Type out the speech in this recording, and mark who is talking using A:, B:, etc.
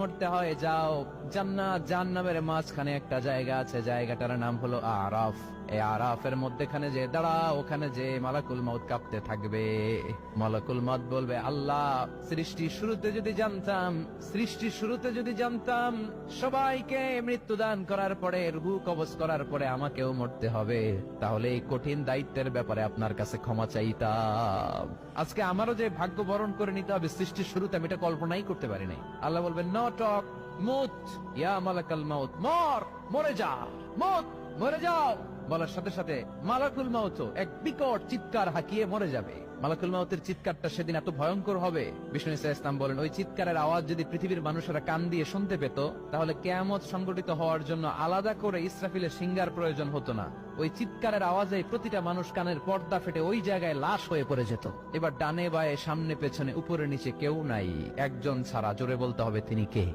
A: মরতে হয় যাও, জান্নাত জাহান্নামের মাঝখানে একটা জায়গা আছে, জায়গাটার নাম হলো আরাফ। এই আরাফের মধ্যখানে যে দাঁড়া, ওখানে যে মালাকুল মউত কাঁপতে থাকবে। মালাকুল মউত বলবে, আল্লাহ সৃষ্টির শুরুতে যদি জানতাম সবাইকে মৃত্যুদান করার পরে, রূহ কবজ করার পরে আমাকেও মরতে হবে, তাহলে এই কঠিন দায়িত্বের ব্যাপারে আপনার কাছে ক্ষমা চাইতাম। আজকে আমারও যে ভাগ্য বরণ করে নিতে হবে সৃষ্টির শুরুতে, আমি এটা কল্পনাই করতে পারি নাই। আল্লাহ বলবেন, নো টক, মুত ইয়া মালাকুল মউত, মরে যা, মরে যাও। বলার সাথে সাথে মালাকুল মউত এক বিকট চিৎকার হাঁকিয়ে মরে যাবে। মালাকুল মউতের চিৎকারটা সেদিন এত ভয়ঙ্কর হবে, বিষ্ণু ঈসা ইসলাম বলেন, ওই চিৎকারের আওয়াজ যদি পৃথিবীর মানুষেরা কান দিয়ে শুনতে পেত, তাহলে কিয়ামত সংগঠিত হওয়ার জন্য আলাদা করে ইসরাফিলের সিংহার প্রয়োজন হতো না। ওই চিৎকারের আওয়াজে প্রতিটা মানুষ কানের পর্দা ফেটে ওই জায়গায় লাশ হয়ে পড়ে যেত। এবার ডানে বায়ে সামনে পেছনে উপরে নিচে কেউ নাই, একজন ছাড়া। জোরে বলতে হবে, তিনি কে?